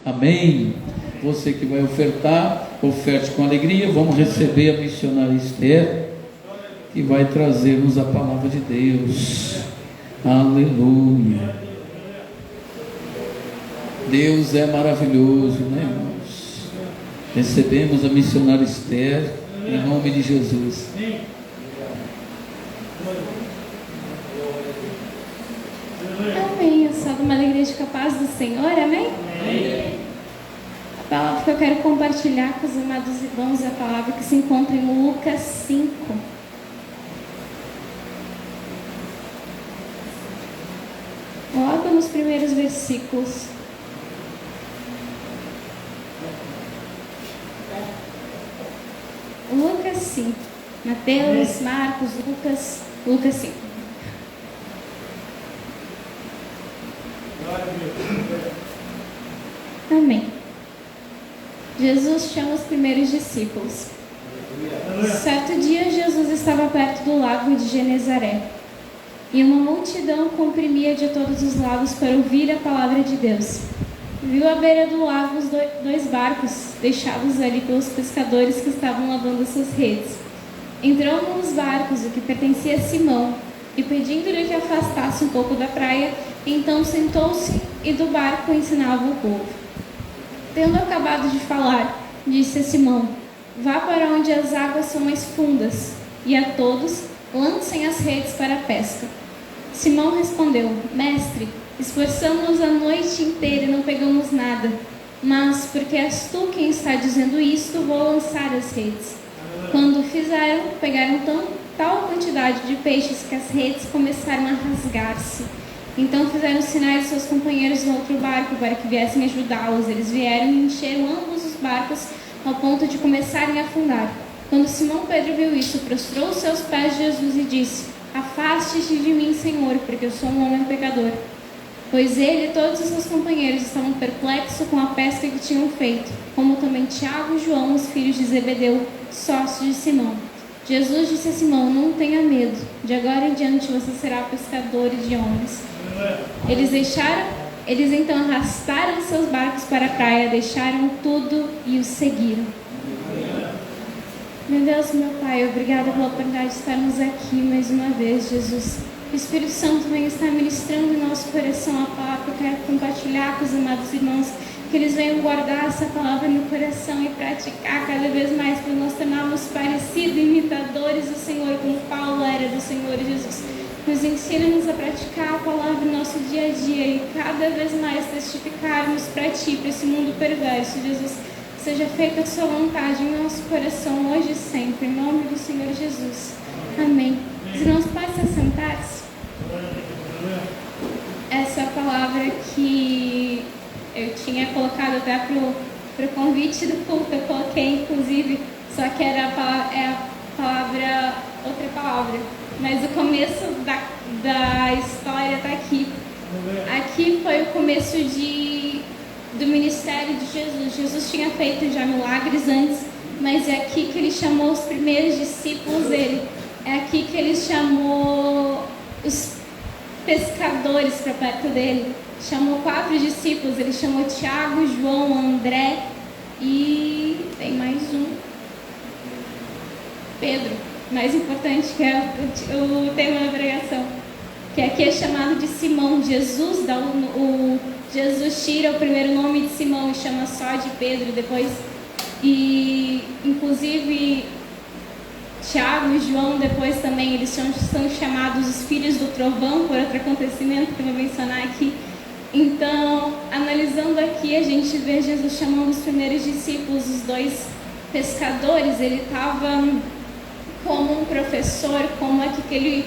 Amém. Você que vai ofertar, oferte com alegria. Vamos receber a missionária Esther, que vai trazer-nos a palavra de Deus. Aleluia. Deus é maravilhoso, né, irmãos? Recebemos a missionária Esther em nome de Jesus. Amém. Eu sou de uma igreja com a paz do Senhor, amém? Amém. A palavra que eu quero compartilhar com os amados irmãos é a palavra que se encontra em Lucas 5. Logo nos primeiros versículos. Lucas 5. Mateus, Marcos, Lucas 5. Amém. Jesus chama os primeiros discípulos. Certo dia, Jesus estava perto do lago de Genezaré, e uma multidão comprimia de todos os lados para ouvir a palavra de Deus. Viu à beira do lago os dois barcos, deixados ali pelos pescadores que estavam lavando suas redes. Entrou num dos barcos, o que pertencia a Simão, e pedindo-lhe que afastasse um pouco da praia, então sentou-se e do barco ensinava o povo. Tendo acabado de falar, disse a Simão: vá para onde as águas são mais fundas, e a todos lancem as redes para a pesca. Simão respondeu: Mestre, esforçamos-nos a noite inteira e não pegamos nada, mas porque és tu quem está dizendo isto, vou lançar as redes. Quando fizeram, pegaram tal quantidade de peixes que as redes começaram a rasgar-se. Então fizeram sinais aos seus companheiros no outro barco para que viessem ajudá-los. Eles vieram e encheram ambos os barcos ao ponto de começarem a afundar. Quando Simão Pedro viu isso, prostrou-se aos pés de Jesus e disse: Afaste-te de mim, Senhor, porque eu sou um homem pecador. Pois ele e todos os seus companheiros estavam perplexos com a pesca que tinham feito, como também Tiago e João, os filhos de Zebedeu, sócios de Simão. Jesus disse a Simão: Não tenha medo, de agora em diante você será pescador de homens. Eles então arrastaram seus barcos para a praia, deixaram tudo e os seguiram. Meu Deus, meu Pai, obrigada pela oportunidade de estarmos aqui mais uma vez, Jesus. O Espírito Santo vem estar ministrando em nosso coração a palavra que eu quero compartilhar com os amados irmãos, que eles venham guardar essa palavra no coração e praticar cada vez mais, para nós tornarmos parecidos, imitadores do Senhor, como Paulo era do Senhor Jesus. Nos ensina-nos a praticar a palavra no nosso dia a dia e cada vez mais testificarmos para Ti, para esse mundo perverso, Jesus. Seja feita a Sua vontade em nosso coração, hoje e sempre, em nome do Senhor Jesus. Amém. Os irmãos podem se sentar-se. Essa é a palavra que eu tinha colocado até para o convite do culto, eu coloquei inclusive, só que era a palavra, outra palavra. Mas o começo da história está aqui. Aqui foi o começo do ministério de Jesus. Jesus tinha feito já milagres antes, mas é aqui que ele chamou os primeiros discípulos dele. É aqui que ele chamou os pescadores para perto dele. Chamou 4 discípulos. Ele chamou Tiago, João, André e tem mais um, Pedro. Mais importante, que é o tema da pregação, que aqui é chamado de Simão. Jesus tira o primeiro nome de Simão e chama só de Pedro depois. E inclusive Tiago e João depois também, eles são chamados os filhos do trovão, por outro acontecimento que eu vou mencionar aqui. Então, analisando aqui, a gente vê Jesus chamando os primeiros discípulos, os 2 pescadores. Ele estava como um professor, como aqui que ele,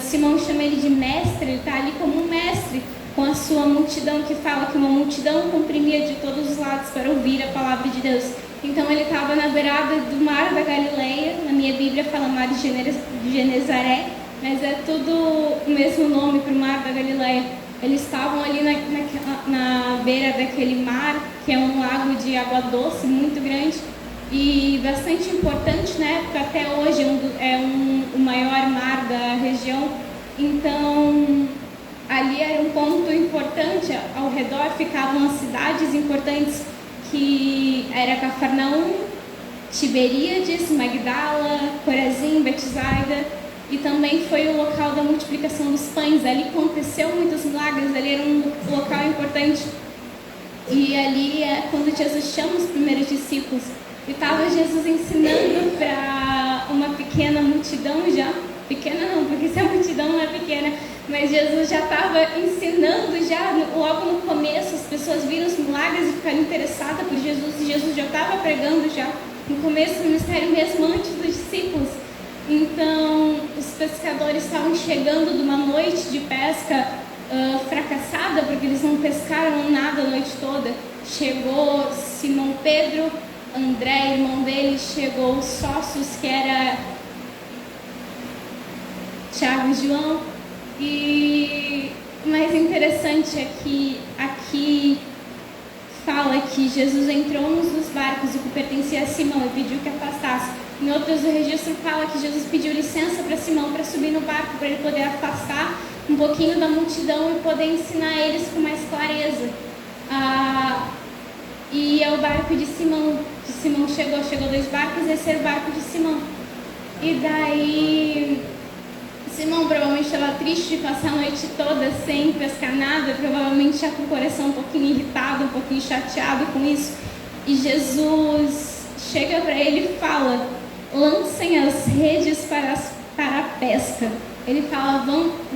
Simão chama ele de mestre. Ele está ali como um mestre, com a sua multidão, que fala que uma multidão comprimia de todos os lados para ouvir a palavra de Deus. Então ele estava na beirada do mar da Galileia. Na minha Bíblia fala mar de Genezaré, mas é tudo o mesmo nome para o mar da Galileia. Eles estavam ali na beira daquele mar, que é um lago de água doce muito grande e bastante importante, né? Porque até hoje é o maior mar da região. Então ali era um ponto importante, ao redor ficavam as cidades importantes, que era Cafarnaum, Tiberíades, Magdala, Corazim, Betsaida, e também foi o local da multiplicação dos pães. Ali aconteceu muitos milagres, ali era um local importante. E ali é quando Jesus chama os primeiros discípulos. E estava Jesus ensinando para uma pequena multidão já. Pequena não, porque se a multidão não é pequena, mas Jesus já estava ensinando já, logo no começo, as pessoas viram os milagres e ficaram interessadas por Jesus, e Jesus já estava pregando já no começo do ministério, mesmo antes dos discípulos. Então, os pescadores estavam chegando de uma noite de pesca fracassada, porque eles não pescaram nada a noite toda. Chegou Simão Pedro, André, irmão dele, chegou os sócios, que era Tiago e João. E o mais interessante é que aqui fala que Jesus entrou num dos barcos, o que pertencia a Simão, e pediu que afastasse. Em outros, o registro fala que Jesus pediu licença para Simão para subir no barco, para ele poder afastar um pouquinho da multidão e poder ensinar eles com mais clareza. E é o barco de Simão, que Simão chegou 2 barcos, esse era o barco de Simão. E daí Simão provavelmente estava triste de passar a noite toda sem pescar nada, provavelmente já com o coração um pouquinho irritado, um pouquinho chateado com isso. E Jesus chega para ele e fala: lancem as redes para a pesca. Ele fala: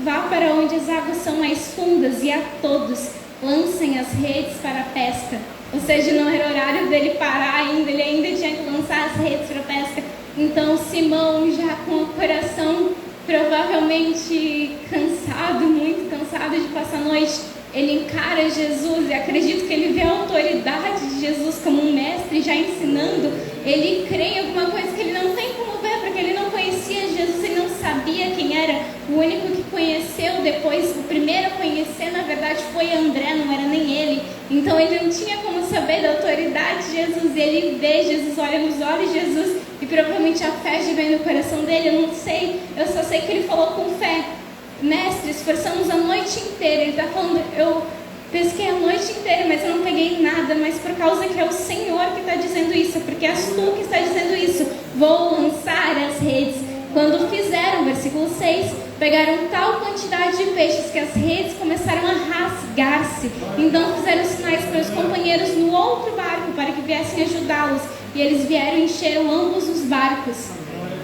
vá para onde as águas são mais fundas, e a todos lancem as redes para a pesca. Ou seja, não era horário dele parar ainda, ele ainda tinha que lançar as redes para a pesca. Então Simão, já com o coração provavelmente cansado, muito cansado de passar a noite, ele encara Jesus, e acredito que ele vê a autoridade de Jesus como um mestre já ensinando. Ele crê em alguma coisa que ele não tem como ver, porque ele não conhecia Jesus, ele não sabia quem era. O único que conheceu depois, o primeiro a conhecer, na verdade, foi André, não era nem ele. Então ele não tinha como saber da autoridade de Jesus. Ele vê Jesus, olha nos olhos de Jesus, e provavelmente a fé já vem no coração dele. Eu não sei, eu só sei que ele falou com fé: mestre, esforçamos a noite inteira. Ele está falando: eu pesquei a noite inteira, mas eu não peguei nada, mas por causa que é o Senhor que está dizendo isso, porque és tu que está dizendo isso, vou lançar as redes. Quando fizeram, versículo 6, pegaram tal quantidade de peixes que as redes começaram a rasgar-se. Então fizeram sinais para os companheiros no outro barco para que viessem ajudá-los, e eles vieram e encheram ambos os barcos.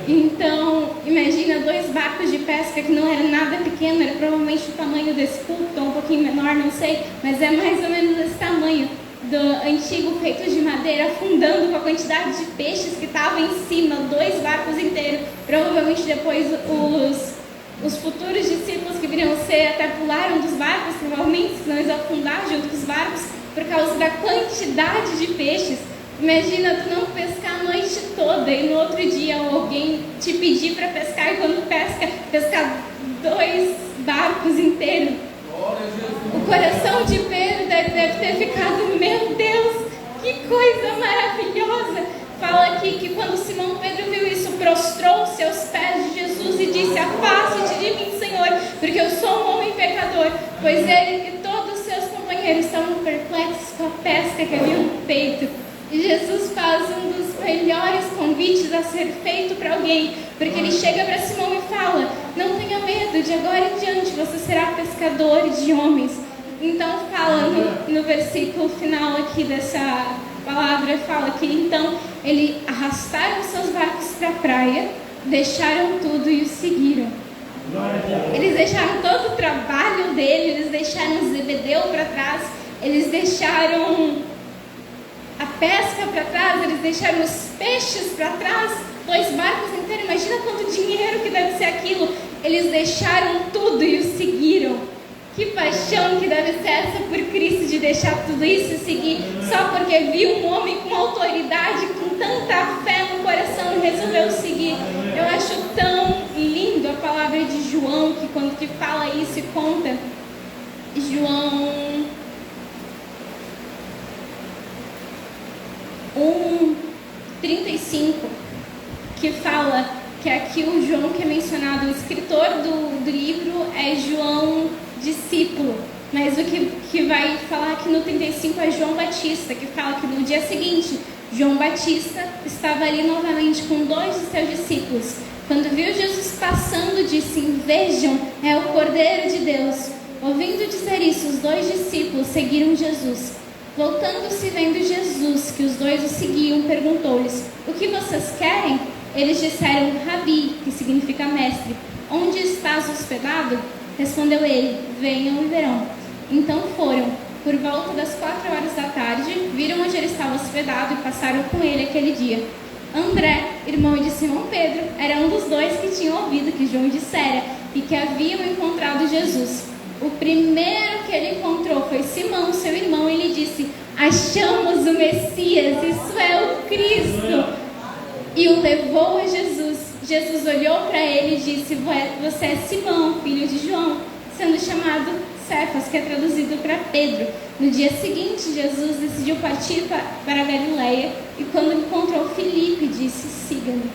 Então, imagina 2 barcos de pesca, que não era nada pequeno, era provavelmente o tamanho desse púlpito, ou um pouquinho menor, não sei, mas é mais ou menos desse tamanho, do antigo feito de madeira, afundando com a quantidade de peixes que estavam em cima, 2 barcos inteiros. Provavelmente depois os futuros discípulos que viriam ser até pularam dos barcos, provavelmente, senão eles afundar junto com os barcos, por causa da quantidade de peixes. Imagina tu não pescar a noite toda e no outro dia alguém te pedir para pescar, e quando pescar 2 barcos inteiros. O coração de Pedro deve ter ficado: meu Deus, que coisa maravilhosa. Fala aqui que quando Simão Pedro viu isso, prostrou-se aos pés de Jesus e disse: afaste-te de mim, Senhor, porque eu sou um homem pecador. Pois ele e todos os seus companheiros estavam perplexos com a pesca que haviam feito. E Jesus faz um dos melhores convites a ser feito para alguém, porque ele chega para Simão e fala: não tenha medo, de agora em diante você será pescador de homens. Então fala no versículo final aqui dessa palavra, fala que então ele arrastaram seus barcos para a praia, deixaram tudo e o seguiram. Eles deixaram todo o trabalho dele, eles deixaram Zebedeu para trás, eles deixaram a pesca para trás, eles deixaram os peixes para trás, 2 barcos inteiros. Imagina quanto dinheiro que deve ser aquilo. Eles deixaram tudo e o seguiram. Que paixão que deve ser essa por Cristo, de deixar tudo isso e seguir, só porque viu um homem com autoridade, com tanta fé no coração, e resolveu seguir. Eu acho tão lindo a palavra de João, que quando que fala isso e conta, João 1:35, que fala que aqui o João que é mencionado, o escritor do livro é João discípulo. Mas o que vai falar aqui no 35 é João Batista, que fala que no dia seguinte, João Batista estava ali novamente com 2 de seus discípulos. Quando viu Jesus passando, disse: vejam, é o Cordeiro de Deus. Ouvindo dizer isso, os 2 discípulos seguiram Jesus. Voltando-se, vendo Jesus, que os 2 o seguiam, perguntou-lhes: o que vocês querem? Eles disseram: Rabi, que significa mestre, onde estás hospedado? Respondeu ele: venham e verão. Então foram. Por volta das 4 horas da tarde, viram onde ele estava hospedado e passaram com ele aquele dia. André, irmão de Simão Pedro, era um dos 2 que tinham ouvido que João dissera e que haviam encontrado Jesus. O primeiro que ele encontrou foi Simão, seu irmão, e lhe disse: achamos o Messias, isso é o Cristo. E o levou a Jesus. Jesus olhou para ele e disse: você é Simão, filho de João, sendo chamado Cefas, que é traduzido para Pedro. No dia seguinte, Jesus decidiu partir para a Galileia e quando encontrou Filipe, disse: siga-me.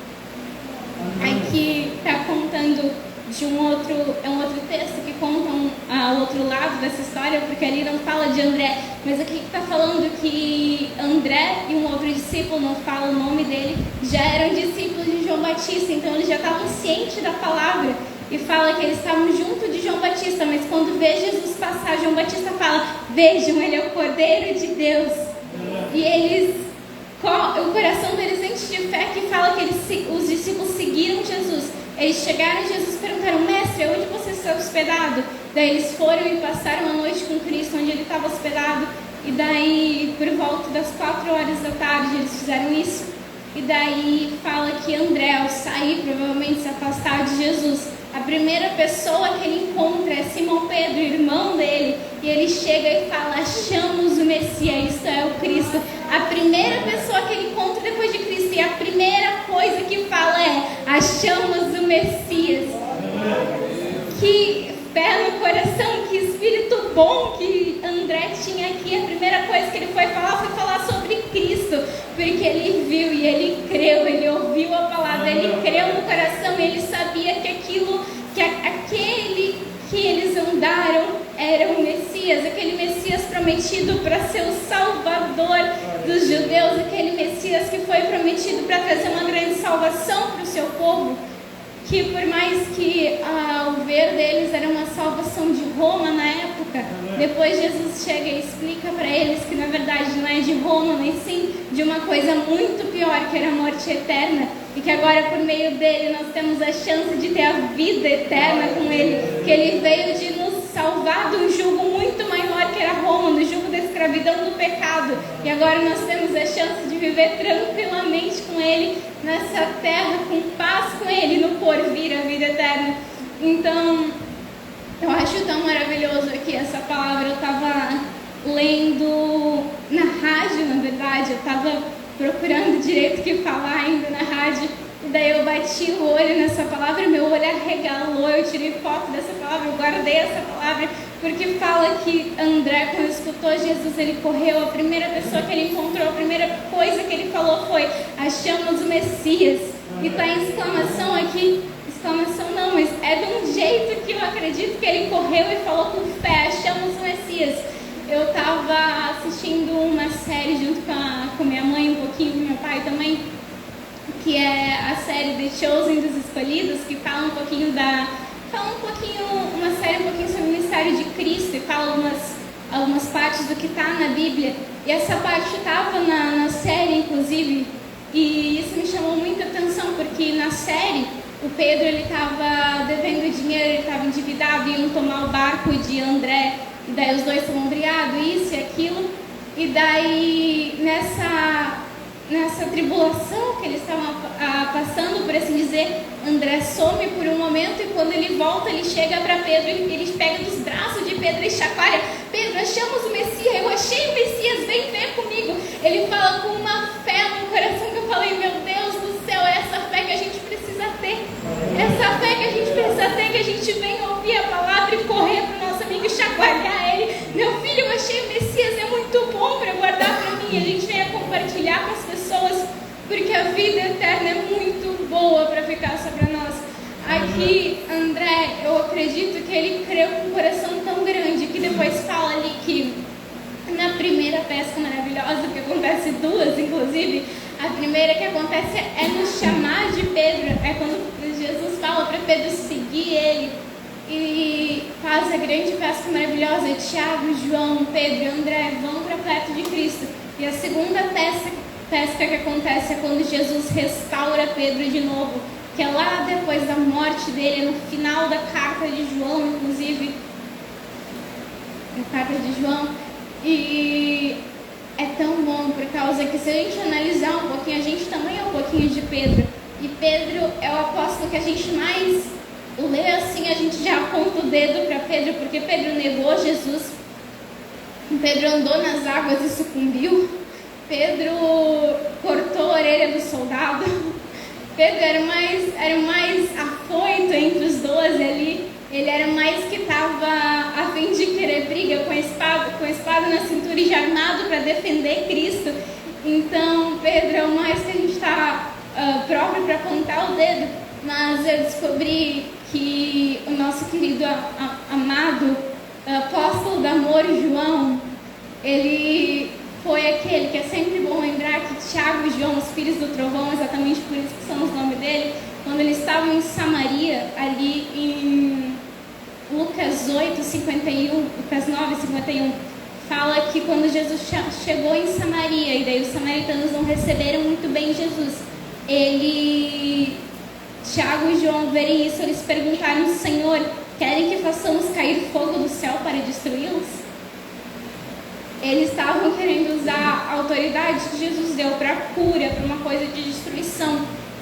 Aqui está contando de um outro texto que conta o outro lado dessa história, porque ali não fala de André, mas aqui está falando que André e um outro discípulo, não fala o nome dele, já eram discípulos de João Batista, então eles já estavam cientes da palavra, e fala que eles estavam junto de João Batista, mas quando vê Jesus passar, João Batista fala: vejam, ele é o Cordeiro de Deus. E eles, o coração deles enche de fé, que fala que os discípulos seguiram Jesus. Eles chegaram e Jesus perguntaram: mestre, onde você está hospedado? Daí eles foram e passaram a noite com Cristo, onde ele estava hospedado. E daí, por volta das 4 horas da tarde, eles fizeram isso. E daí fala que André, ao sair, provavelmente se afastar de Jesus, a primeira pessoa que ele encontra é Simão Pedro, irmão dele. E ele chega e fala: achamos o Messias, isto é o Cristo. A primeira pessoa que ele encontra depois de Cristo, e a primeira coisa que fala é: achamos o Messias. Que fé no coração, que espírito bom que André tinha aqui. A primeira coisa que ele foi falar sobre Cristo, porque ele viu e ele creu, ele ouviu a palavra, ele creu no coração, e ele sabia que aquele que eles andaram era o Messias, aquele Messias prometido para ser o Salvador dos judeus, aquele Messias que foi prometido para trazer uma grande salvação para o seu povo. Que por mais que o ver deles era uma salvação de Roma na época, depois Jesus chega e explica para eles que na verdade não é de Roma, mas sim de uma coisa muito pior, que era a morte eterna, e que agora por meio dele nós temos a chance de ter a vida eterna com ele, que ele veio de nos salvar de um jugo muito maior que era Roma, do jugo da escravidão do pecado, e agora nós temos a chance de viver tranquilamente com ele nessa terra, com paz com ele, no porvir, a vida eterna. Então, eu acho tão maravilhoso aqui essa palavra. Eu estava lendo na rádio, na verdade, eu estava procurando direito o que falar ainda na rádio, e daí eu bati o olho nessa palavra, meu olho arregalou, eu tirei foto dessa palavra, eu guardei essa palavra, porque fala que André, quando escutou Jesus, ele correu, a primeira pessoa que ele encontrou, a primeira coisa que ele falou foi: achamos o Messias. E está em exclamação aqui, exclamação não, mas é de um jeito que eu acredito que ele correu e falou com fé: achamos o Messias. Eu estava assistindo uma série junto com minha mãe, um pouquinho com meu pai também, que é a série The Chosen, dos Escolhidos, que fala uma série um pouquinho sobre o ministério de Cristo, e fala algumas partes do que está na Bíblia, e essa parte estava na série, inclusive, e isso me chamou muita atenção, porque na série o Pedro estava devendo dinheiro, ele estava endividado, iam tomar o barco de André, e daí os dois estavam brigados, isso e aquilo, e daí nessa tribulação que eles estavam passando, por assim dizer, André some por um momento, e quando ele volta, ele chega para Pedro, ele pega dos braços de Pedro e chacoalha: Pedro, achamos o Messias, eu achei o Messias, vem ver comigo. Ele fala com uma fé no coração que eu falei: meu Deus do céu, é essa fé que a gente precisa ter, essa fé que a gente precisa ter, que a gente venha ouvir a palavra e correr para o nosso amigo e chacoalhar ele: meu filho, eu achei o Messias, é muito bom para guardar para mim. A gente venha compartilhar com as pessoas, porque a vida eterna é muito boa para ficar sobre nós. Aqui, André, eu acredito que ele creu com um coração tão grande que depois fala ali que na primeira pesca maravilhosa, que acontece duas, inclusive, a primeira que acontece é no chamar de Pedro, é quando Jesus fala para Pedro seguir ele e faz a grande pesca maravilhosa. Tiago, João, Pedro e André vão para perto de Cristo. E a segunda pesca que acontece é quando Jesus restaura Pedro de novo, que é lá depois da morte dele, no final da carta de João, inclusive, a carta de João. E é tão bom por causa que, se a gente analisar um pouquinho, a gente também é um pouquinho de Pedro. E Pedro é o apóstolo que a gente mais lê assim, a gente já aponta o dedo para Pedro, porque Pedro negou Jesus, Pedro andou nas águas e sucumbiu, Pedro cortou a orelha do soldado, Pedro era o mais afoito entre os 12 ali, ele era mais que estava a fim de querer briga com a espada na cintura e já armado para defender Cristo. Então Pedro é o mais que a gente está próprio para apontar o dedo, mas eu descobri que o nosso querido amado apóstolo do amor, João, ele foi aquele que é sempre bom lembrar que Tiago e João, os filhos do trovão, exatamente por isso que são os nomes dele, quando eles estavam em Samaria, ali em Lucas 8, 51, Lucas 9, 51, fala que quando Jesus chegou em Samaria, e daí os samaritanos não receberam muito bem Jesus, Tiago e João verem isso, eles perguntaram: Senhor, querem que façamos cair fogo do céu para destruí-los? Eles estavam querendo usar a autoridade que Jesus deu para cura, para uma coisa de destruição.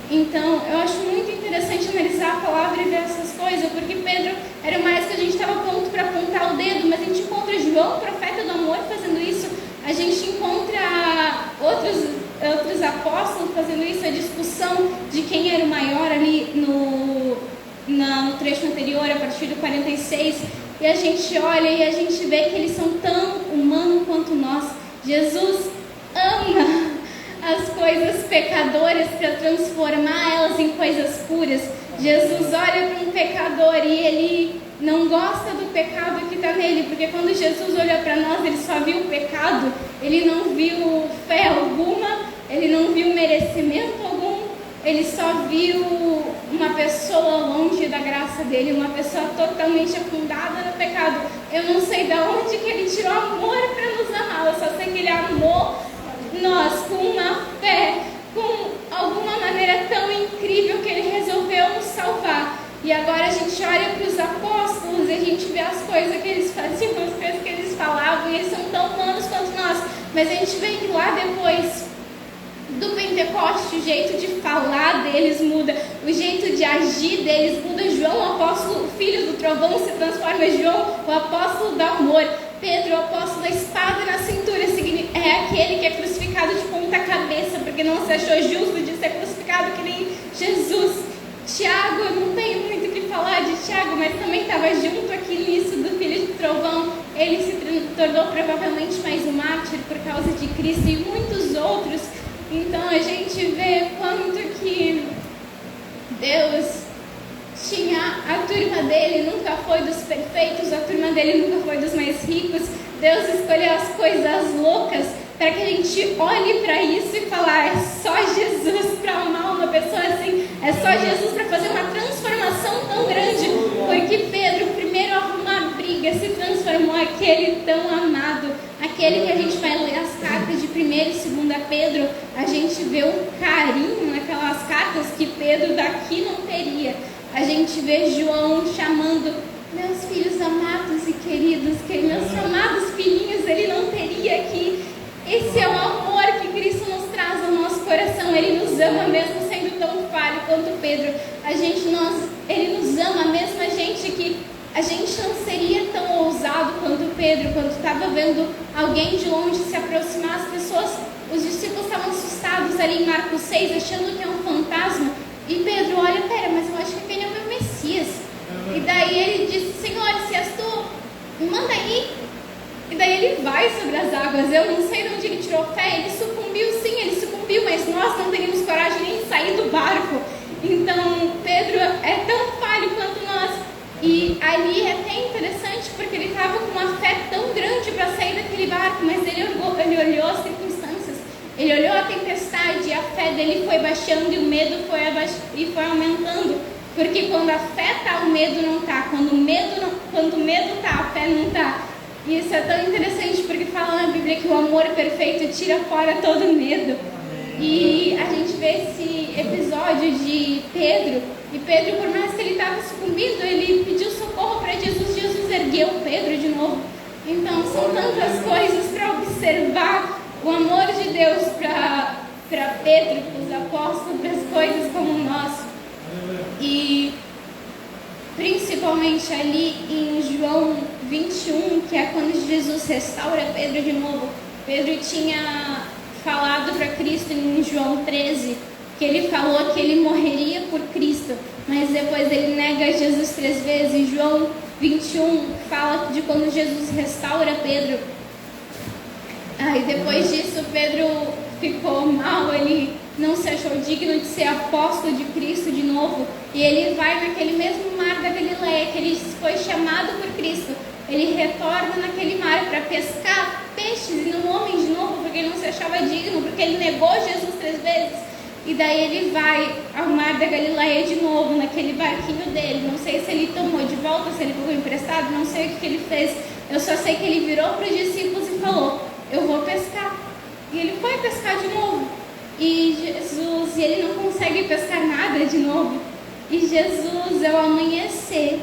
Então, eu acho muito interessante analisar a palavra e ver essas coisas, porque Pedro era mais que a gente estava pronto para apontar o dedo, mas a gente encontra João, profeta do amor, fazendo isso, a gente encontra outros apóstolos fazendo isso, a discussão de quem era o maior ali no trecho anterior, a partir do 46, e a gente olha e a gente vê que eles são tão humanos quanto nós. Jesus ama as coisas pecadoras para transformar elas em coisas puras. Jesus olha para um pecador e ele não gosta do pecado que está nele, porque quando Jesus olha para nós, ele só viu o pecado, ele não viu fé alguma, ele não viu merecimento algum, ele só viu uma pessoa longe da graça dele, uma pessoa totalmente afundada no pecado. Eu não sei de onde que ele tirou amor para nos amar, eu só sei que ele amou nós com uma fé, com alguma maneira tão incrível que ele resolveu nos salvar. E agora a gente olha para os apóstolos e a gente vê as coisas que eles faziam, as coisas que eles falavam, e eles são tão humanos quanto nós. Mas a gente vê que lá depois do Pentecoste, o jeito de falar deles muda, o jeito de agir deles muda. João, o apóstolo, o filho do trovão, se transforma em João, o apóstolo do amor. Pedro, o apóstolo da espada na cintura, é aquele que é crucificado de ponta cabeça, porque não se achou justo de ser crucificado que nem Jesus. Tiago, eu não tenho muito o que falar de Tiago, mas também estava junto aqui nisso do filho de trovão. Ele se tornou provavelmente mais um mártir por causa de Cristo e muitos outros. Então a gente vê quanto que Deus tinha a turma dele, nunca foi dos perfeitos, a turma dele nunca foi dos mais ricos. Deus escolheu as coisas loucas para que a gente olhe para isso e falar: é só Jesus para amar uma pessoa assim, é só Jesus para fazer uma transformação tão grande, porque Pedro, primeiro a arrumar briga, se transformou aquele tão amado, aquele que a gente vai ler as cartas de 1ª e 2ª Pedro, a gente vê um carinho naquelas cartas que Pedro daqui não teria. A gente vê João chamando: meus filhos amados e queridos, que meus amados filhinhos, ele não teria aqui. Esse é o amor que Cristo nos traz ao nosso coração. Ele nos ama mesmo sendo tão falho quanto Pedro. Ele nos ama mesmo a gente que a gente não seria tão ousado quanto Pedro, quando estava vendo alguém de longe se aproximar. As pessoas, os discípulos estavam assustados ali em Marcos 6, achando que é um fantasma. E Pedro olha: pera, mas eu acho que aquele é o meu Messias. E daí ele diz: Senhor, se és tu, me manda aí. E daí ele vai sobre as águas. Eu não sei de onde ele tirou fé. Ele sucumbiu, sim, ele sucumbiu, mas nós não teríamos coragem nem de sair do barco. Então Pedro é tão falho quanto nós. E ali é até interessante porque ele estava com uma fé tão grande para sair daquele barco, mas ele olhou as circunstâncias, ele olhou a tempestade e a fé dele foi baixando e o medo foi aumentando. Porque quando a fé está, o medo não está. Quando o medo está, a fé não está. E isso é tão interessante porque fala na Bíblia que o amor perfeito tira fora todo medo. E a gente vê esse episódio de Pedro. E Pedro, por mais que ele estava sucumbindo, ele pediu socorro para Jesus. Jesus ergueu Pedro de novo. Então são tantas coisas para observar. O amor de Deus para Pedro, para os apóstolos, para as coisas como nós. E principalmente ali em João 21, que é quando Jesus restaura Pedro de novo. Pedro tinha falado para Cristo em João 13, que ele falou que ele morreria por Cristo, mas depois ele nega Jesus 3 vezes. João 21 fala de quando Jesus restaura Pedro. E depois disso Pedro ficou mal, ele não se achou digno de ser apóstolo de Cristo de novo, e ele vai naquele mesmo mar da Galileia que ele foi chamado por Cristo. Ele retorna naquele mar para pescar peixes e não homens de novo, porque ele não se achava digno, porque ele negou Jesus 3 vezes. E daí ele vai ao mar da Galileia de novo, naquele barquinho dele. Não sei se ele tomou de volta, se ele pegou emprestado, não sei o que ele fez. Eu só sei que ele virou para os discípulos e falou: eu vou pescar. E ele foi pescar de novo. E ele não consegue pescar nada de novo. E Jesus, ao amanhecer,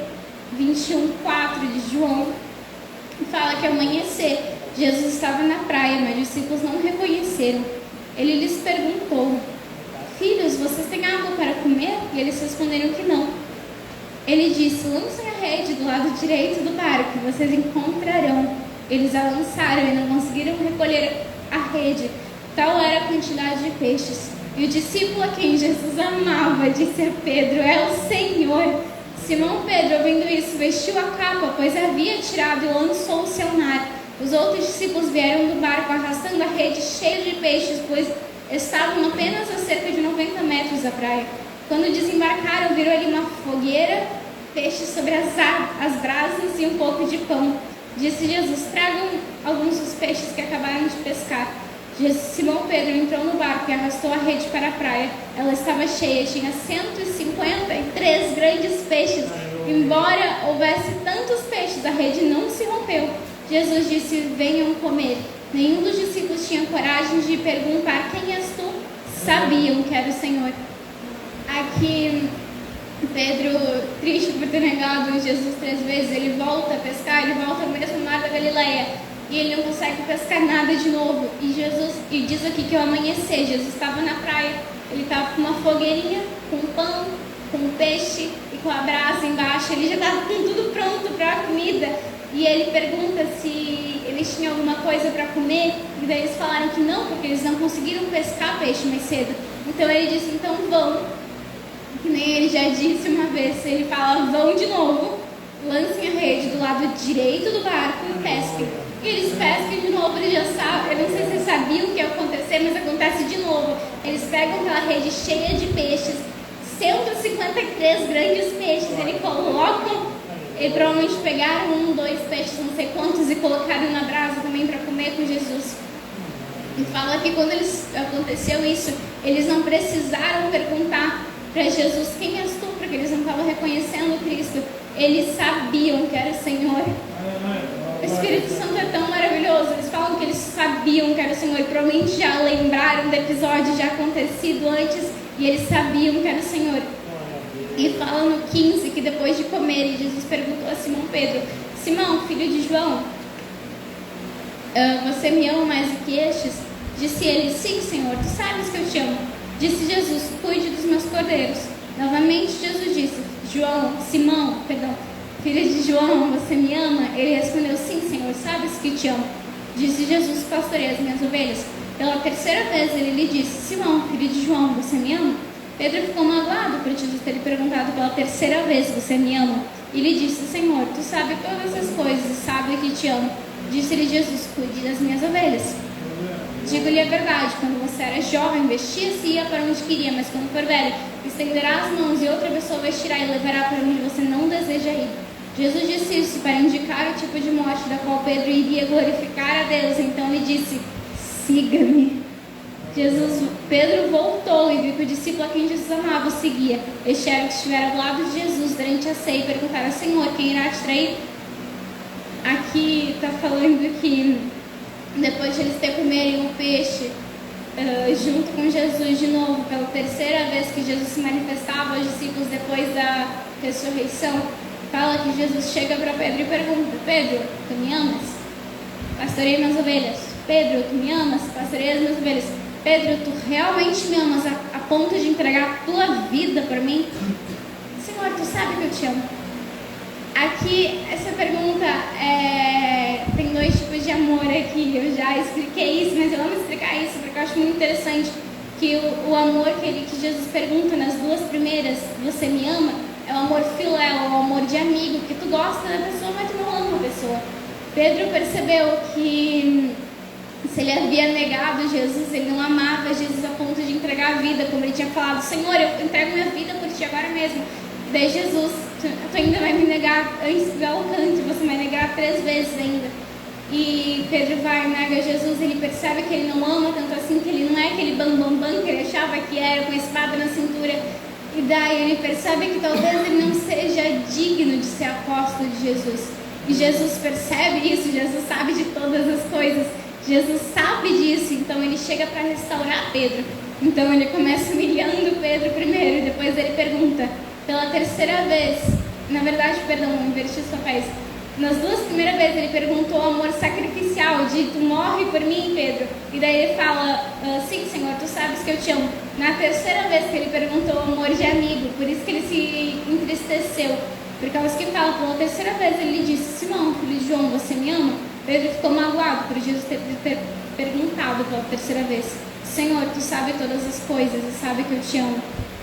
21:4 de João, fala que ao amanhecer, Jesus estava na praia, mas os discípulos não reconheceram. Ele lhes perguntou: filhos, vocês têm água para comer? E eles responderam que não. Ele disse: lancem a rede do lado direito do barco, e vocês encontrarão. Eles a lançaram e não conseguiram recolher a rede. Tal era a quantidade de peixes. E o discípulo a quem Jesus amava disse a Pedro: é o Senhor. Simão Pedro, ouvindo isso, vestiu a capa, pois havia tirado e lançou-se ao mar. Os outros discípulos vieram do barco arrastando a rede cheia de peixes, pois estavam apenas a cerca de 90 metros da praia. Quando desembarcaram, viram ali uma fogueira, peixes sobre as brasas e um pouco de pão. Disse Jesus: tragam alguns dos peixes que acabaram de pescar. Simão Pedro entrou no barco e arrastou a rede para a praia. Ela estava cheia, tinha 153 grandes peixes. Embora houvesse tantos peixes, a rede não se rompeu. Jesus disse: venham comer. Nenhum dos discípulos tinha coragem de perguntar: quem és tu? Sabiam que era o Senhor. Aqui Pedro, triste por ter negado Jesus 3 vezes, ele volta a pescar, ele volta ao mesmo mar da Galileia. E ele não consegue pescar nada de novo. E diz aqui que ao amanhecer, Jesus estava na praia. Ele estava com uma fogueirinha, com pão, com peixe e com a brasa embaixo. Ele já estava com tudo pronto para a comida. E ele pergunta se eles tinham alguma coisa para comer. E daí eles falaram que não, porque eles não conseguiram pescar peixe mais cedo. Então ele disse: então vão. Que nem ele já disse uma vez. Ele fala: vão de novo, lancem a rede do lado direito do barco e pesquem. E eles pescam de novo, eles já sabem. Eu não sei se eles sabiam o que ia acontecer, mas acontece de novo. Eles pegam aquela rede cheia de peixes, 153 grandes peixes. Eles provavelmente pegaram 1, 2 peixes, não sei quantos, e colocaram na brasa também para comer com Jesus. E fala que quando aconteceu isso, eles não precisaram perguntar para Jesus: quem és tu? Porque eles não estavam reconhecendo Cristo. Eles sabiam que era o Senhor. O Espírito Santo é tão maravilhoso. Eles falam que eles sabiam que era o Senhor. E provavelmente já lembraram do episódio já acontecido antes. E eles sabiam que era o Senhor. E fala no 15 que depois de comer, Jesus perguntou a Simão Pedro: Simão, filho de João, você me ama mais do que estes? Disse ele: sim, Senhor, tu sabes que eu te amo. Disse Jesus: cuide dos meus cordeiros. Novamente Jesus disse: Simão, filho de João, você me ama? Ele respondeu: sim, Senhor, sabes que te amo. Disse Jesus: pastorei as minhas ovelhas. Pela terceira vez ele lhe disse: Simão, filho de João, você me ama? Pedro ficou magoado por Jesus ter lhe perguntado pela terceira vez: você me ama? E lhe disse: Senhor, tu sabes todas essas coisas e sabe que te amo. Disse-lhe Jesus: cuide das minhas ovelhas. Digo-lhe a verdade, quando você era jovem, vestia-se e ia para onde queria, mas quando for velho, estenderá as mãos e outra pessoa vestirá e levará para onde você não deseja ir. Jesus disse isso para indicar o tipo de morte da qual Pedro iria glorificar a Deus. Então ele disse: siga-me. Pedro voltou e viu que o discípulo a quem Jesus amava o seguia. Este era o que estivera ao lado de Jesus durante a ceia e perguntaram: Senhor, quem irá te trair? Aqui está falando que depois de eles comerem o peixe junto com Jesus de novo, pela terceira vez que Jesus se manifestava aos discípulos depois da ressurreição, fala que Jesus chega para Pedro e pergunta: Pedro, tu me amas? Pastorei minhas ovelhas. Pedro, tu me amas? Pastorei as minhas ovelhas. Pedro, tu realmente me amas a ponto de entregar a tua vida por mim? Senhor, tu sabe que eu te amo. Aqui, essa pergunta tem dois tipos de amor aqui. Eu já expliquei isso, mas eu amo explicar isso porque eu acho muito interessante que o amor que Jesus pergunta nas duas primeiras, você me ama, é o amor filéu, é o amor de amigo, que tu gosta da pessoa, mas tu não ama a pessoa. Pedro percebeu que se ele havia negado Jesus, ele não amava Jesus a ponto de entregar a vida, como ele tinha falado: Senhor, eu entrego minha vida por ti agora mesmo. Daí Jesus: tu ainda vai me negar antes do alcance, você vai negar 3 vezes ainda. E Pedro vai e nega Jesus. Ele percebe que ele não ama tanto assim, que ele não é aquele bambambam que ele achava que era, com a espada na cintura. E daí ele percebe que talvez ele não seja digno de ser apóstolo de Jesus. E Jesus percebe isso, Jesus sabe de todas as coisas, Jesus sabe disso, então ele chega para restaurar Pedro. Então ele começa humilhando Pedro primeiro, e depois ele pergunta pela terceira vez, na verdade, perdão, inverti os papéis. Nas 2 primeiras vezes ele perguntou o amor sacrificial, de tu morre por mim, Pedro. E daí ele fala: sim, Senhor, tu sabes que eu te amo. Na terceira vez que ele perguntou o amor de amigo, por isso que ele se entristeceu, por causa que fala, pela terceira vez ele disse: Simão, filho de João, você me ama? Pedro ficou magoado por Jesus ter perguntado pela terceira vez: Senhor, tu sabe todas as coisas e sabe que eu te amo.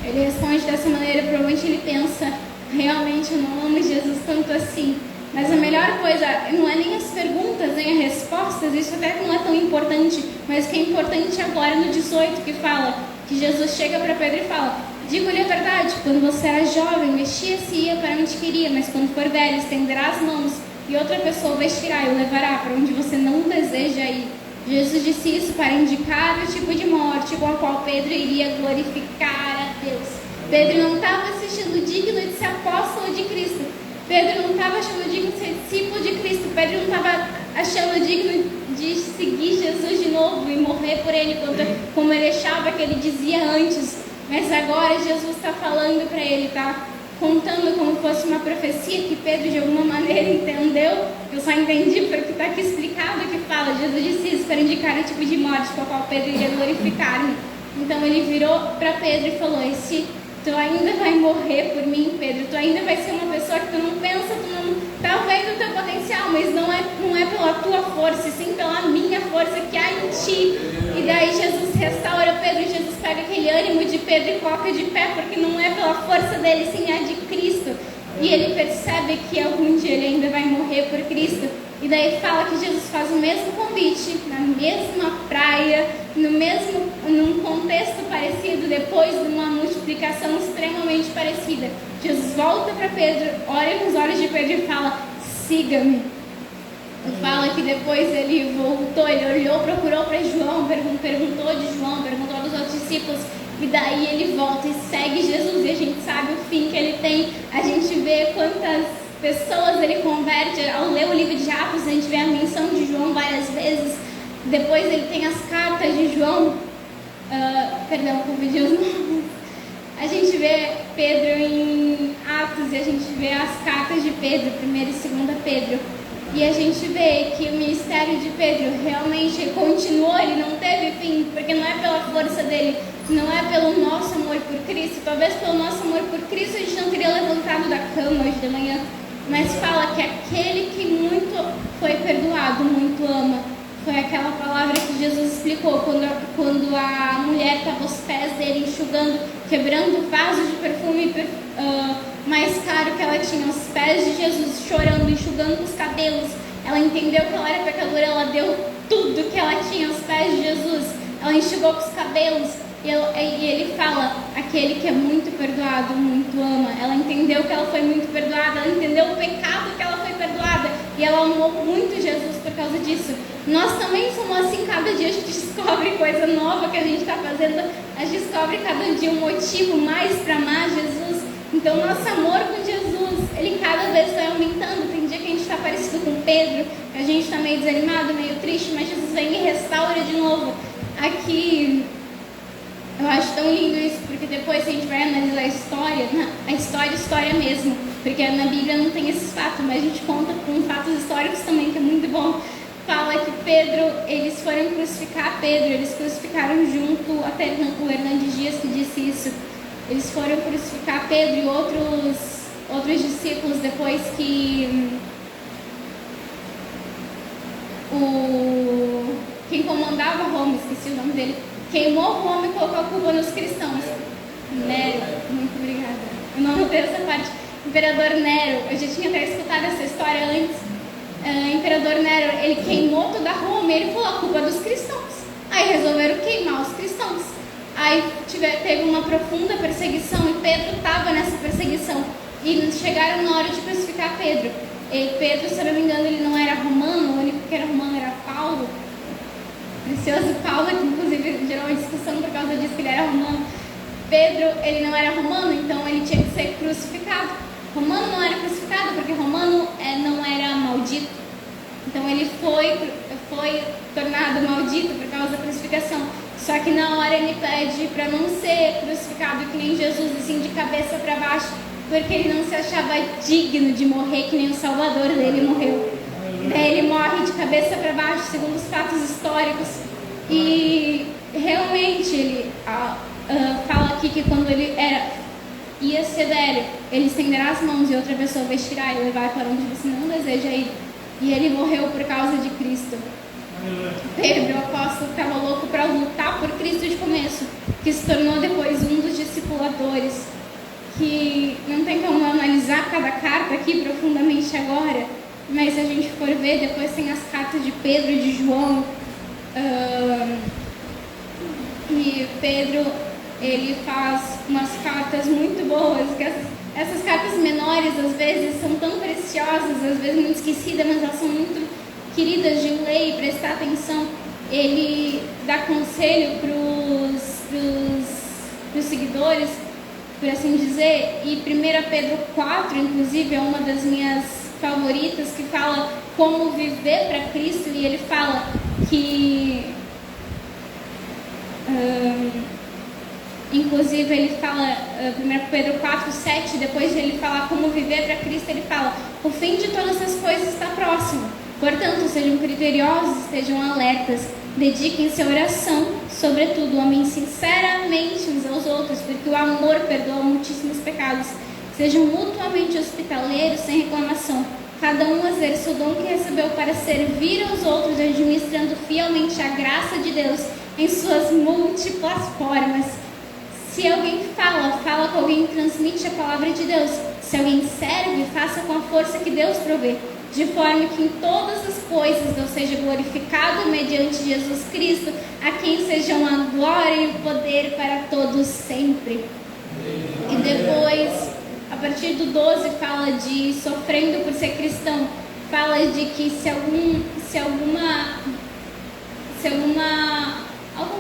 Ele responde dessa maneira, provavelmente ele pensa: realmente eu não amo Jesus tanto assim. Mas a melhor coisa não é nem as perguntas, nem as respostas, isso até não é tão importante, mas o que é importante agora no 18, que fala que Jesus chega para Pedro e fala: digo-lhe a verdade, quando você era jovem, vestia-se e ia para onde queria, mas quando for velho, estenderá as mãos e outra pessoa vestirá e o levará para onde você não deseja ir. Jesus disse isso para indicar o tipo de morte com a qual Pedro iria glorificar a Deus. Pedro não estava se achando digno de ser apóstolo de Cristo. Pedro não estava achando digno de ser discípulo de Cristo. Pedro não estava achando digno de seguir Jesus de novo e morrer por ele, como ele achava que ele dizia antes. Mas agora Jesus está falando para ele, está contando como fosse uma profecia que Pedro de alguma maneira entendeu. Eu só entendi porque está aqui explicado que fala: Jesus disse isso para indicar o tipo de morte com a qual Pedro iria glorificar-me. Então ele virou para Pedro e falou: tu ainda vai morrer por mim, Pedro. Tu ainda vai ser uma pessoa que tu não pensa, tu não está vendo o teu potencial, mas não é pela tua força, e sim pela minha força que há em ti. E daí Jesus restaura Pedro, Jesus pega aquele ânimo de Pedro e coloca de pé, porque não é pela força dele, sim a de Cristo. E ele percebe que algum dia ele ainda vai morrer por Cristo. E daí fala que Jesus faz o mesmo convite, na mesma praia, num contexto parecido, depois de uma multiplicação extremamente parecida. Jesus volta para Pedro, olha nos olhos de Pedro e fala: siga-me. E fala que depois ele voltou, ele olhou, procurou para João, perguntou de João, perguntou dos outros discípulos, e daí ele volta e segue Jesus, e a gente sabe o fim que ele tem. A gente vê quantas pessoas ele converte. Ao ler o livro de Atos, a gente vê a menção de João várias vezes. Depois ele tem as cartas de João, confundi os nomes. A gente vê Pedro em Atos e a gente vê as cartas de Pedro, 1 e 2 Pedro. E a gente vê que o ministério de Pedro realmente continuou, ele não teve fim, porque não é pela força dele, não é pelo nosso amor por Cristo. Talvez pelo nosso amor por Cristo a gente não teria levantado da cama hoje de manhã, mas fala que aquele que muito foi perdoado, muito ama. Foi aquela palavra que Jesus explicou quando a mulher estava aos pés dele, enxugando, quebrando o vaso de perfume mais caro que ela tinha aos pés de Jesus, chorando, enxugando os cabelos. Ela entendeu que ela era pecadora, ela deu tudo que ela tinha aos pés de Jesus. Ela enxugou com os cabelos. E ele fala, aquele que é muito perdoado, muito ama. Ela entendeu que ela foi muito perdoada, ela entendeu o pecado que ela foi perdoada. E ela amou muito Jesus por causa disso. Nós também somos assim, cada dia a gente descobre coisa nova que a gente está fazendo. A gente descobre cada dia um motivo mais para amar Jesus. Então nosso amor com Jesus, ele cada vez vai aumentando. Tem dia que a gente está parecido com Pedro, que a gente está meio desanimado, meio triste, mas Jesus vem e restaura de novo. Aqui... eu acho tão lindo isso, porque depois a gente vai analisar a história mesmo, porque na Bíblia não tem esses fatos, mas a gente conta com fatos históricos também, que é muito bom. Fala que Pedro, eles foram crucificar Pedro, eles crucificaram junto, até o Hernandes Dias que disse isso, eles foram crucificar Pedro e outros discípulos depois que quem comandava Roma, esqueci o nome dele, queimou Roma e colocou a culpa nos cristãos. Nero, muito obrigada. Eu não notei essa parte. Imperador Nero, eu já tinha até escutado essa história antes. Imperador Nero, ele queimou toda Roma e ele falou a culpa dos cristãos. Aí resolveram queimar os cristãos. Aí teve uma profunda perseguição e Pedro estava nessa perseguição. E chegaram na hora de crucificar Pedro. E Pedro, se eu não me engano, ele não era romano, o único que era romano era Paulo. Precioso Paulo, que inclusive gerou uma discussão por causa disso, que ele era romano. Pedro, ele não era romano, então ele tinha que ser crucificado. Romano não era crucificado porque romano não era maldito. Então ele foi tornado maldito por causa da crucificação. Só que na hora ele pede para não ser crucificado que nem Jesus, assim, de cabeça para baixo, porque ele não se achava digno de morrer que nem o Salvador dele morreu. Daí ele morre de cabeça para baixo, segundo os fatos históricos. E realmente ele fala aqui que quando ele ia ser velho, ele estenderá as mãos e outra pessoa vestirá e levar para onde você não deseja ir. E ele morreu por causa de Cristo. Pedro, o apóstolo, estava louco para lutar por Cristo de começo, que se tornou depois um dos discipuladores. Que não tem como analisar cada carta aqui profundamente agora, mas se a gente for ver, depois tem as cartas de Pedro e de João. E Pedro, ele faz umas cartas muito boas, que essas cartas menores às vezes são tão preciosas, às vezes muito esquecidas, mas elas são muito queridas de ler e prestar atenção. Ele dá conselho para os seguidores, por assim dizer, e 1 Pedro 4, inclusive, é uma das minhas favoritas, que fala como viver para Cristo, e ele fala que inclusive ele fala 1 Pedro 4, 7, depois de ele falar como viver para Cristo, ele fala: o fim de todas essas coisas está próximo, portanto sejam criteriosos, estejam alertas, dediquem-se à oração, sobretudo amem sinceramente uns aos outros, porque o amor perdoa muitíssimos pecados. Sejam mutuamente hospitaleiros, sem reclamação. Cada um exerça o dom que recebeu para servir aos outros, administrando fielmente a graça de Deus em suas múltiplas formas. Se alguém fala com alguém que transmite a palavra de Deus. Se alguém serve, faça com a força que Deus provê, de forma que em todas as coisas Deus seja glorificado mediante Jesus Cristo, a quem sejam a glória e o poder para todos sempre. E depois, a partir do 12, fala de sofrendo por ser cristão. Fala de que se algum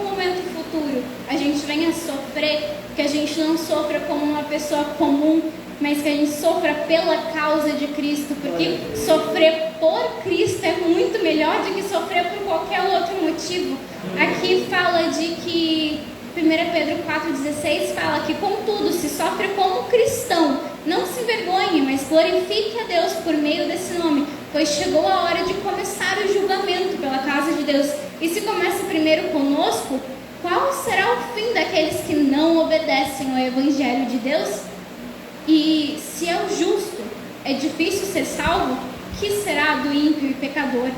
momento futuro a gente venha sofrer, que a gente não sofra como uma pessoa comum, mas que a gente sofra pela causa de Cristo, porque sofrer por Cristo é muito melhor do que sofrer por qualquer outro motivo. Aqui fala de que 1 Pedro 4,16 fala que, contudo, se sofre como cristão, não se envergonhe, mas glorifique a Deus por meio desse nome, pois chegou a hora de começar o julgamento pela causa de Deus. E se começa primeiro conosco, qual será o fim daqueles que não obedecem ao Evangelho de Deus? E se é o justo é difícil ser salvo, que será do ímpio e pecador?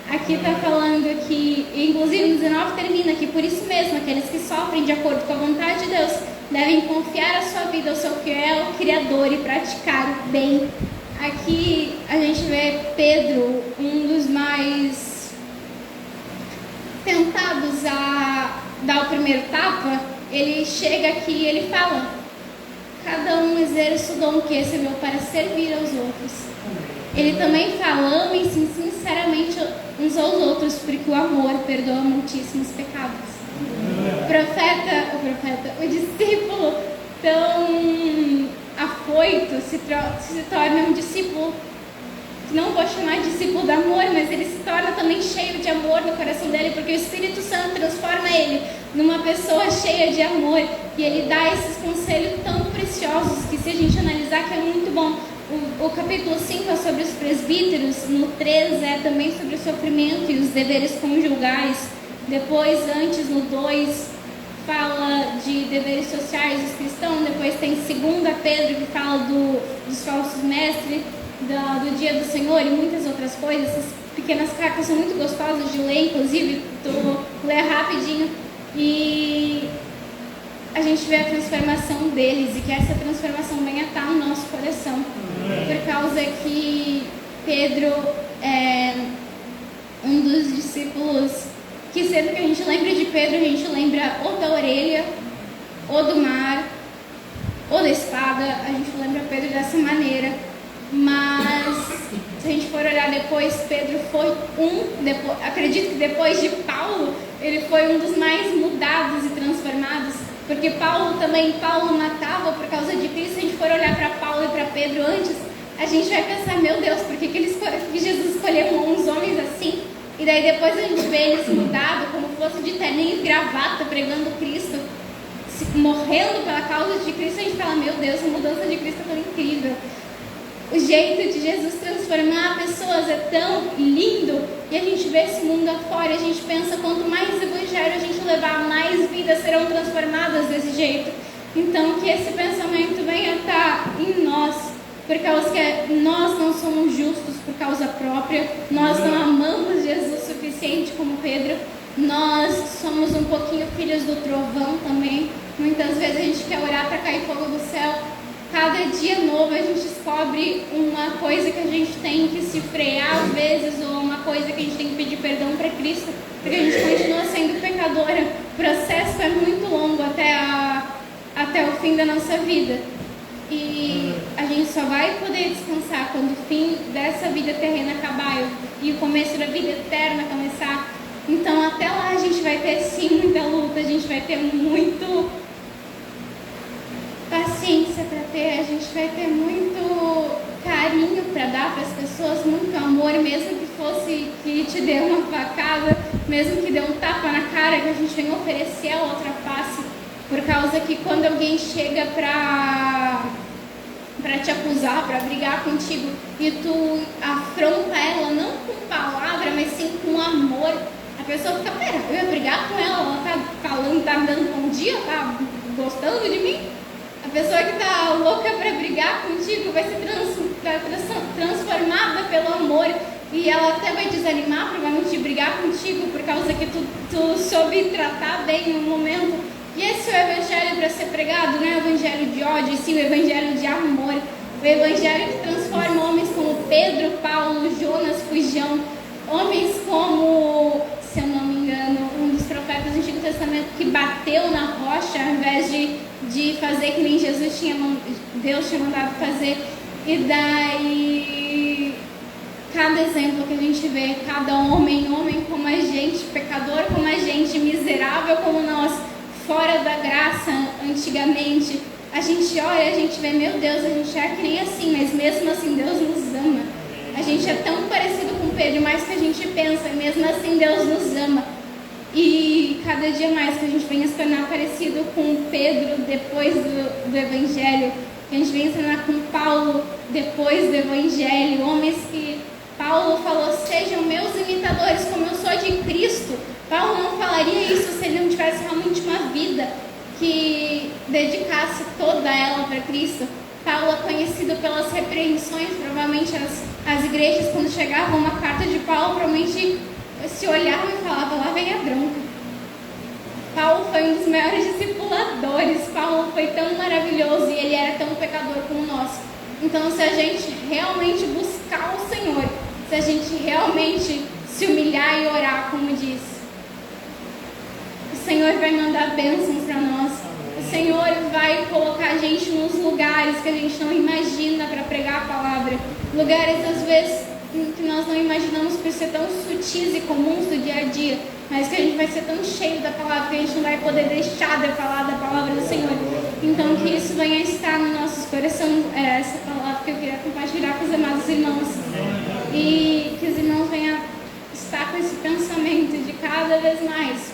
Aqui está falando que, inclusive no 19 termina que por isso mesmo, aqueles que sofrem de acordo com a vontade de Deus devem confiar a sua vida ao seu fiel Criador e praticar o bem. Aqui a gente vê Pedro, um dos mais tentados a dá o primeiro tapa, ele chega aqui e ele fala: cada um exerce o dom que recebeu para servir aos outros. Ele também fala: amem-se sinceramente uns aos outros, porque o amor perdoa muitíssimos pecados. O discípulo tão afoito se torna um discípulo, não vou chamar de discípulo do amor, mas ele se torna também cheio de amor no coração dele, porque o Espírito Santo transforma ele numa pessoa cheia de amor, e ele dá esses conselhos tão preciosos que, se a gente analisar, que é muito bom. O capítulo 5 é sobre os presbíteros, no 3 é também sobre o sofrimento e os deveres conjugais, depois, antes, no 2, fala de deveres sociais dos cristãos, depois tem 2 Pedro, que fala dos falsos mestres, do dia do Senhor e muitas outras coisas. Essas pequenas cartas são muito gostosas de ler, inclusive, vou ler rapidinho, e a gente vê a transformação deles, e que essa transformação venha a estar no nosso coração, por causa que Pedro é um dos discípulos que, sempre que a gente lembra de Pedro, a gente lembra ou da orelha, ou do mar, ou da espada. A gente lembra Pedro dessa maneira, mas se a gente for olhar depois, Pedro foi acredito que depois de Paulo, ele foi um dos mais mudados e transformados, porque Paulo matava por causa de Cristo. Se a gente for olhar para Paulo e para Pedro antes, a gente vai pensar: meu Deus, por que Jesus escolheu uns homens assim? E daí depois a gente vê eles mudados, como fosse de terninho e gravata, pregando Cristo, morrendo pela causa de Cristo. A gente fala: meu Deus, a mudança de Cristo é tão incrível. O jeito de Jesus transformar pessoas é tão lindo, e a gente vê esse mundo afora, e a gente pensa: quanto mais evangelho a gente levar, mais vidas serão transformadas desse jeito. Então, que esse pensamento venha estar em nós, por causa que nós não somos justos por causa própria, nós não amamos Jesus o suficiente como Pedro, nós somos um pouquinho filhos do trovão também. Muitas vezes a gente quer orar para cair fogo do céu. Cada dia novo a gente descobre uma coisa que a gente tem que se frear às vezes, ou uma coisa que a gente tem que pedir perdão para Cristo, porque a gente continua sendo pecadora. O processo é muito longo até o fim da nossa vida, e a gente só vai poder descansar quando o fim dessa vida terrena acabar e o começo da vida eterna começar. Então, até lá a gente vai ter sim muita luta, a gente vai ter muito paciência para ter, a gente vai ter muito carinho para dar para as pessoas, muito amor, mesmo que fosse que te dê uma facada, mesmo que dê um tapa na cara, que a gente vem oferecer a outra face, por causa que quando alguém chega para te acusar, para brigar contigo, e tu afronta ela, não com palavra, mas sim com amor, a pessoa fica: pera, eu ia brigar com ela tá falando, tá me dando bom dia, tá gostando de mim? A pessoa que está louca para brigar contigo vai ser transformada pelo amor, e ela até vai desanimar provavelmente de brigar contigo, por causa que tu soube tratar bem no momento. E esse é o evangelho para ser pregado, não é o evangelho de ódio, e sim o evangelho de amor, o evangelho que transforma homens como Pedro, Paulo, Jonas, Fujão, homens como, se eu não me engano, um dos profetas do Antigo Testamento que bateu na rocha ao invés de fazer que nem Deus tinha mandado fazer. E daí, cada exemplo que a gente vê, cada homem como a gente, pecador como a gente, miserável como nós, fora da graça antigamente, a gente olha, a gente vê: meu Deus, a gente é que nem assim, mas mesmo assim Deus nos ama. A gente é tão parecido com Pedro, mais que a gente pensa, e mesmo assim Deus nos ama. E cada dia mais que a gente venha se tornar parecido com Pedro depois do Evangelho, que a gente venha se tornar com Paulo depois do Evangelho, homens que Paulo falou: sejam meus imitadores como eu sou de Cristo. Paulo não falaria isso se ele não tivesse realmente uma vida que dedicasse toda ela para Cristo. Paulo é conhecido pelas repreensões, provavelmente as igrejas, quando chegavam uma carta de Paulo, provavelmente se olhavam e falavam: lá vem a bronca. Paulo foi um dos maiores discipuladores, Paulo foi tão maravilhoso e ele era tão pecador como nós. Então, se a gente realmente buscar o Senhor, se a gente realmente se humilhar e orar, como diz, O Senhor vai mandar bênçãos para nós. O Senhor vai colocar a gente nos lugares que a gente não imagina para pregar a palavra. Lugares, às vezes, que nós não imaginamos por ser tão sutis e comuns do dia a dia, mas que a gente vai ser tão cheio da palavra que a gente não vai poder deixar de falar da palavra do Senhor. Então, que isso venha estar nos nossos corações, essa palavra que eu queria compartilhar com os amados irmãos. E que os irmãos venham estar com esse pensamento de cada vez mais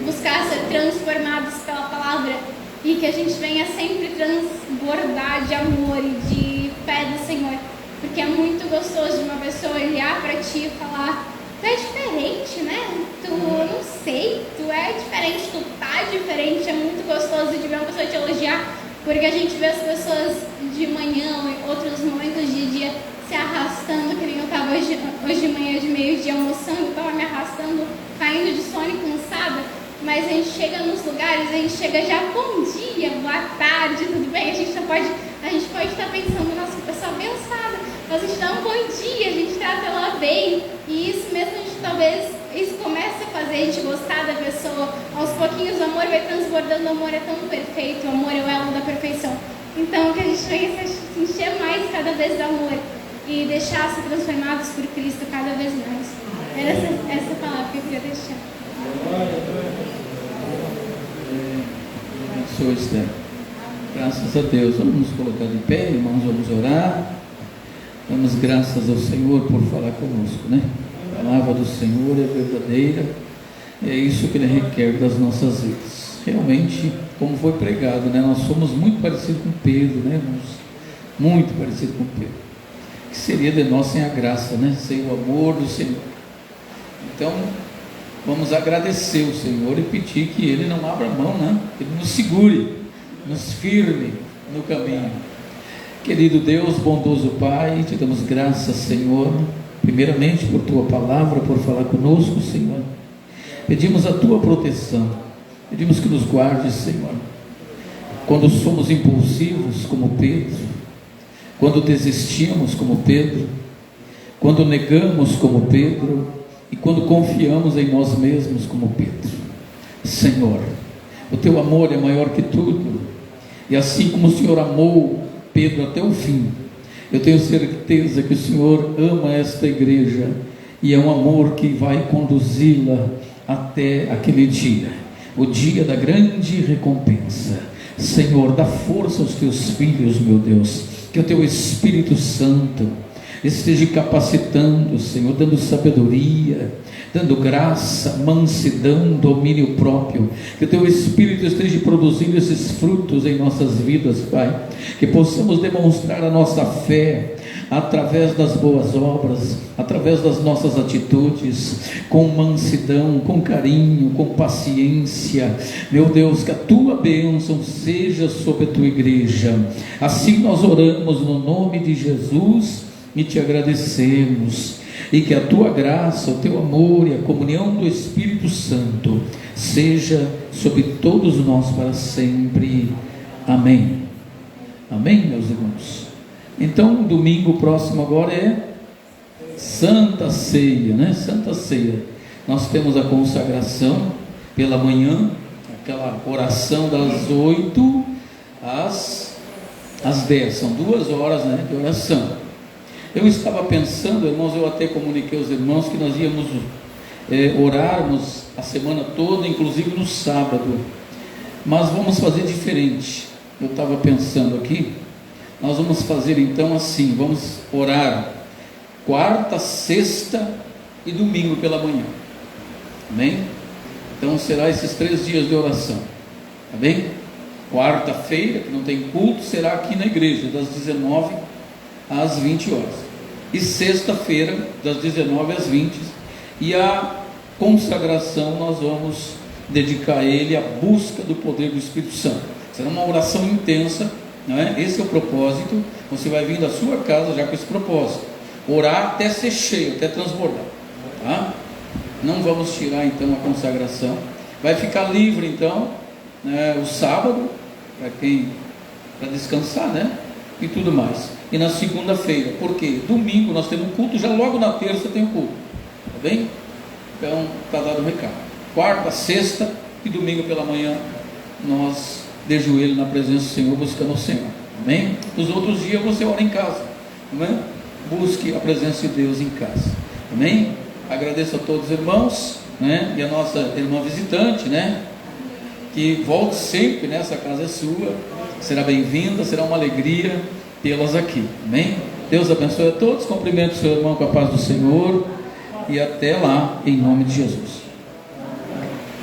buscar ser transformados pela palavra, e que a gente venha sempre transbordar de amor e de fé do Senhor, porque é muito gostoso de uma pessoa olhar para ti e falar: tu é diferente, né? Tu, não sei, tu é diferente, tu tá diferente. É muito gostoso de ver uma pessoa te elogiar, porque a gente vê as pessoas de manhã ou em outros momentos de dia se arrastando, que nem eu estava hoje de manhã, de meio-dia almoçando, eu estava me arrastando, caindo de sono e cansada. Mas a gente chega nos lugares, a gente chega já: bom dia, boa tarde, tudo bem? A gente pode estar pensando: nossa, que pessoa abençoada, mas a gente dá um bom dia, a gente trata ela bem, e isso mesmo, isso começa a fazer a gente gostar da pessoa. Aos pouquinhos o amor vai transbordando, o amor é tão perfeito, o amor é o elo da perfeição. Então que a gente venha se encher mais cada vez do amor e deixar ser transformados por Cristo cada vez mais. Era essa palavra que eu queria deixar. Abençoe, Esther. Graças a Deus. Vamos nos colocar de pé, irmãos, vamos orar. Damos graças ao Senhor por falar conosco, né? A palavra do Senhor é verdadeira, é isso que Ele requer das nossas vidas. Realmente, como foi pregado, né? Nós somos muito parecidos com Pedro, né, irmãos? Muito parecidos com Pedro. O que seria de nós sem a graça, né? Sem o amor do Senhor? Então, vamos agradecer o Senhor e pedir que Ele não abra mão, né? Que Ele nos segure, nos firme no caminho. Querido Deus, bondoso Pai, te damos graças, Senhor, primeiramente por Tua palavra, por falar conosco, Senhor. Pedimos a Tua proteção, pedimos que nos guardes, Senhor, quando somos impulsivos como Pedro, quando desistimos como Pedro, quando negamos como Pedro, e quando confiamos em nós mesmos como Pedro. Senhor, o Teu amor é maior que tudo, e assim como o Senhor amou Pedro até o fim, eu tenho certeza que o Senhor ama esta igreja, e é um amor que vai conduzi-la até aquele dia, o dia da grande recompensa. Senhor, dá força aos Teus filhos, meu Deus, que o Teu Espírito Santo esteja capacitando, Senhor, dando sabedoria, dando graça, mansidão, domínio próprio, que o Teu Espírito esteja produzindo esses frutos em nossas vidas, Pai, que possamos demonstrar a nossa fé através das boas obras, através das nossas atitudes, com mansidão, com carinho, com paciência. Meu Deus, que a Tua bênção seja sobre a Tua igreja. Assim nós oramos no nome de Jesus e te agradecemos, e que a Tua graça, o Teu amor e a comunhão do Espírito Santo seja sobre todos nós para sempre. Amém. Amém, meus irmãos. Então, domingo próximo agora é Santa Ceia, né? Santa Ceia. Nós temos a consagração pela manhã, aquela oração das 8 às 10, são 2 horas, né, de oração. Eu estava pensando, irmãos, eu até comuniquei aos irmãos que nós íamos orarmos a semana toda, inclusive no sábado, mas vamos fazer diferente. Eu estava pensando aqui, nós vamos fazer então assim, vamos orar quarta, sexta e domingo pela manhã, amém? Então será esses 3 dias de oração, tá bem? Quarta-feira, que não tem culto, será aqui na igreja, das 19 às 20 horas, e sexta-feira das 19 às 20, e a consagração nós vamos dedicar a Ele, a busca do poder do Espírito Santo. Será uma oração intensa, não é? Esse é o propósito. Você vai vir da sua casa já com esse propósito, orar até ser cheio, até transbordar, tá? Não vamos tirar então a consagração, vai ficar livre então, né, o sábado, para descansar, né? E tudo mais. E na segunda-feira, porque domingo nós temos um culto, já logo na terça tem um culto, tá bem? Então está dado o recado. Quarta, sexta e domingo pela manhã nós de joelho na presença do Senhor, buscando o Senhor. Amém? Nos outros dias você ora em casa. Amém? Busque a presença de Deus em casa. Amém? Agradeço a todos os irmãos, né? E a nossa irmã visitante, né? Que volte sempre, né? Essa casa é sua, será bem-vinda, será uma alegria tê-las aqui. Amém? Deus abençoe a todos, cumprimento o seu irmão com a paz do Senhor e até lá, em nome de Jesus.